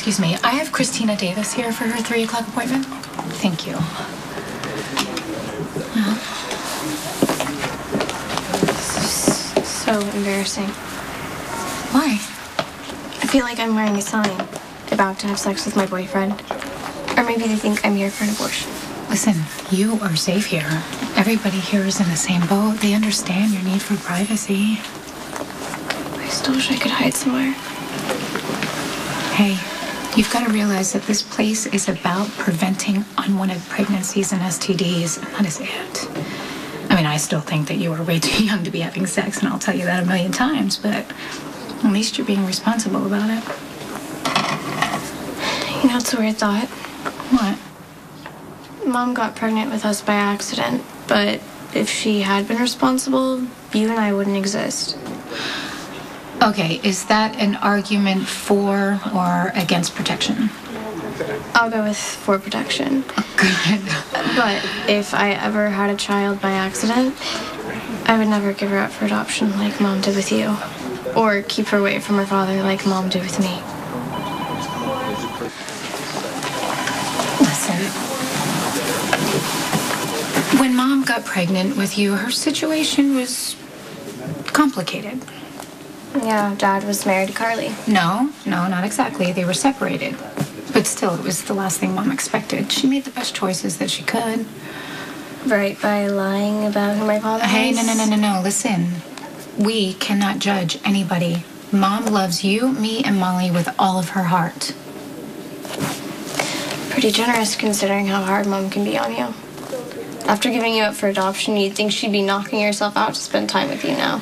excuse me. I have Christina Davis here for her 3 o'clock appointment. Thank you. So embarrassing. Why? I feel like I'm wearing a sign, about to have sex with my boyfriend. Or maybe they think I'm here for an abortion. Listen, you are safe here. Everybody here is in the same boat. They understand your need for privacy. I still wish I could hide somewhere. Hey, you've got to realize that this place is about preventing unwanted pregnancies and STDs, and that is it. I mean, I still think that you are way too young to be having sex, and I'll tell you that a million times, but at least you're being responsible about it. You know, it's a weird thought. What? Mom got pregnant with us by accident, but if she had been responsible, you and I wouldn't exist. Okay, is that an argument for or against protection? I'll go with for protection. Oh, good. But if I ever had a child by accident, I would never give her up for adoption like Mom did with you. Or keep her away from her father like Mom did with me. Listen, when Mom got pregnant with you, her situation was complicated. Yeah, Dad was married to Carly. No, not exactly. They were separated. But still, it was the last thing Mom expected. She made the best choices that she could. Right, by lying about who my father was? Hey, no. Listen, we cannot judge anybody. Mom loves you, me, and Molly with all of her heart. Pretty generous considering how hard Mom can be on you. After giving you up for adoption, you'd think she'd be knocking herself out to spend time with you now.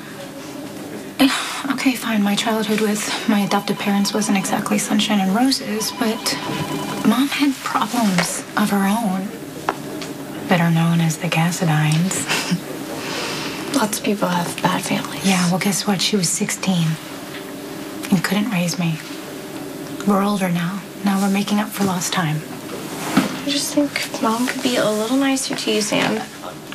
Okay, fine. My childhood with my adoptive parents wasn't exactly sunshine and roses, but Mom had problems of her own. Better known as the Cassidines. Lots of people have bad families. Yeah, well, guess what? She was 16 and couldn't raise me. We're older now. Now we're making up for lost time. I just think Mom could be a little nicer to you, Sam.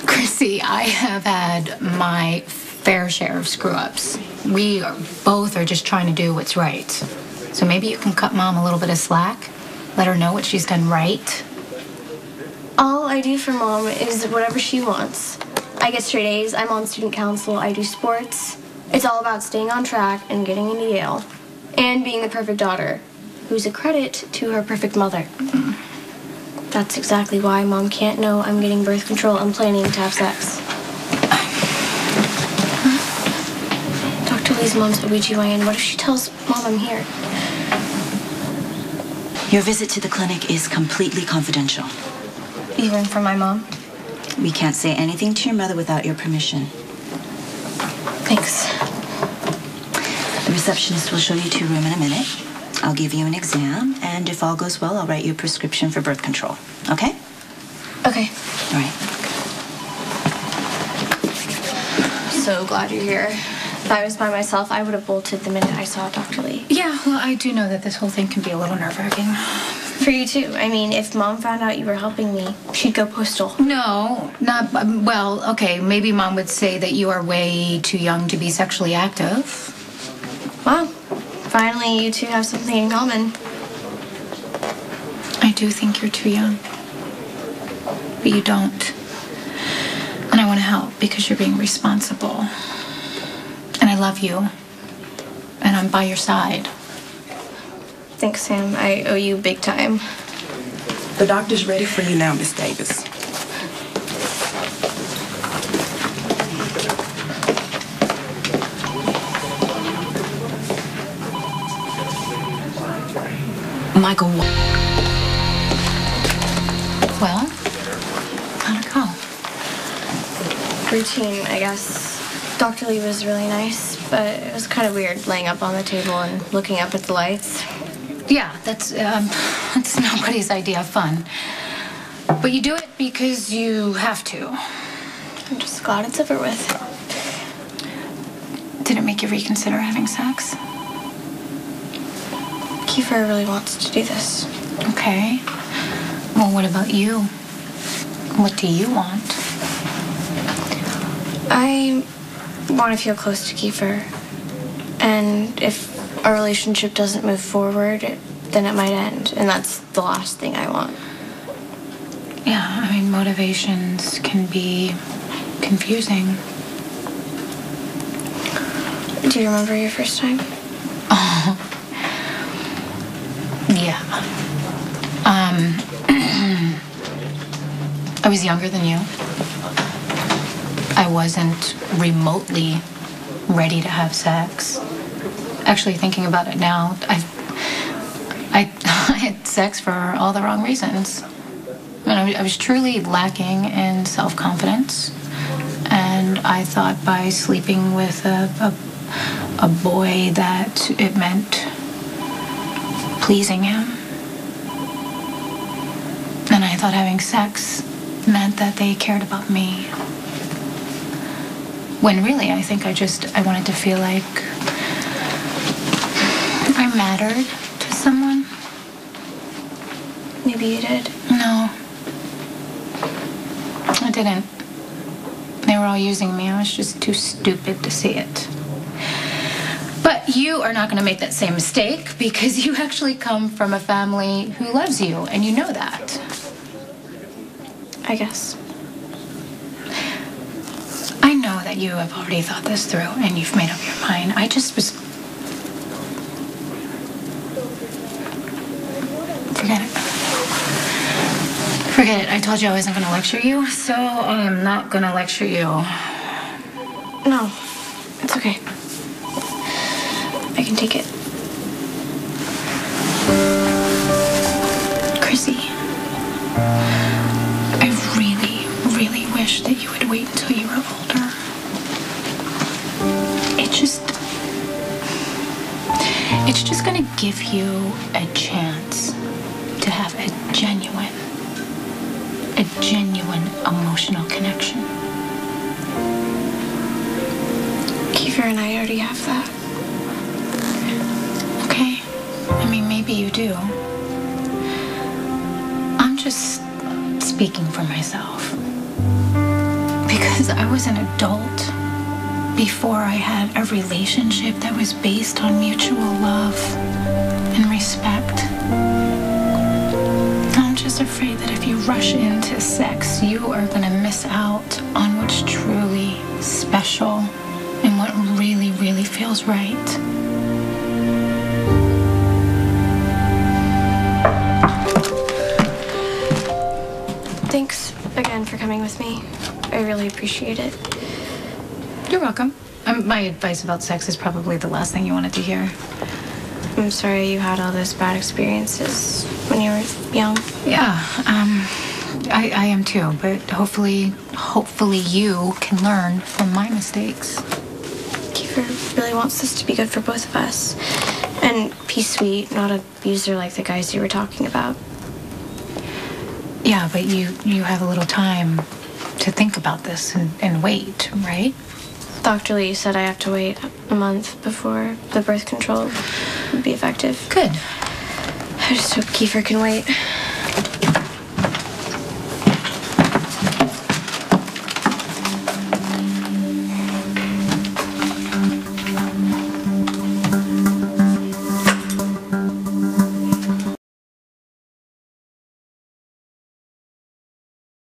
Chrissy, I have had my fair share of screw-ups. We both are just trying to do what's right. So maybe you can cut Mom a little bit of slack. Let her know what she's done right. All I do for Mom is whatever she wants. I get straight A's, I'm on student council, I do sports. It's all about staying on track and getting into Yale. And being the perfect daughter, who's a credit to her perfect mother. That's exactly why Mom can't know I'm getting birth control and planning to have sex. Dr. Lee's mom's OBGYN. What if she tells Mom I'm here? Your visit to the clinic is completely confidential. Even from my mom? We can't say anything to your mother without your permission. Thanks. The receptionist will show you to your room in a minute. I'll give you an exam, and if all goes well, I'll write you a prescription for birth control. Okay? Okay. All right. So glad you're here. If I was by myself, I would have bolted the minute I saw Dr. Lee. Yeah, well, I do know that this whole thing can be a little nerve-wracking. For you, too. I mean, if Mom found out you were helping me, she'd go postal. No, not, well, okay, maybe Mom would say that you are way too young to be sexually active. Wow. Finally, you two have something in common. I do think you're too young. But you don't. And I want to help because you're being responsible. And I love you. And I'm by your side. Thanks, Sam. I owe you big time. The doctor's ready for you now, Miss Davis. Michael. Well, how'd it go? Routine, I guess. Dr. Lee was really nice, but it was kind of weird laying up on the table and looking up at the lights. Yeah, that's nobody's idea of fun. But you do it because you have to. I'm just glad it's over with. Did it make you reconsider having sex? Kiefer really wants to do this. Okay. Well, what about you? What do you want? I want to feel close to Kiefer. And if our relationship doesn't move forward, then it might end, and that's the last thing I want. Yeah, I mean, motivations can be confusing. Do you remember your first time? Oh, yeah. I was younger than you. I wasn't remotely ready to have sex. Actually, thinking about it now, I had sex for all the wrong reasons. I was truly lacking in self-confidence, and I thought by sleeping with a boy that it meant pleasing him. And I thought having sex meant that they cared about me. When really, I think I wanted to feel like I mattered to someone. Maybe you did. No. I didn't. They were all using me. I was just too stupid to see it. But you are not going to make that same mistake because you actually come from a family who loves you, and you know that. I guess. I know that you have already thought this through and you've made up your mind. I just was... Forget it. Forget it. I told you I wasn't going to lecture you, so I am not going to lecture you. No, it's okay. I can take it. Chrissy, I really, really wish that you would wait until you were older. It's just going to give you a chance to have a genuine emotional connection. Kiefer and I already have that. Okay. I mean, maybe you do. I'm just speaking for myself. Because I was an adult before I had a relationship that was based on mutual love and respect. I'm just afraid that if you rush into sex, you are going to miss out on what's truly special and what really, really feels right. Thanks again for coming with me. I really appreciate it. You're welcome. My advice about sex is probably the last thing you wanted to hear. I'm sorry you had all those bad experiences when you were young. Yeah, I am too, but hopefully you can learn from my mistakes. Kiefer really wants this to be good for both of us. And be sweet, not a abuser like the guys you were talking about. Yeah, but you have a little time to think about this and wait, right? Dr. Lee said I have to wait a month before the birth control would be effective. Good. I just hope Kiefer can wait.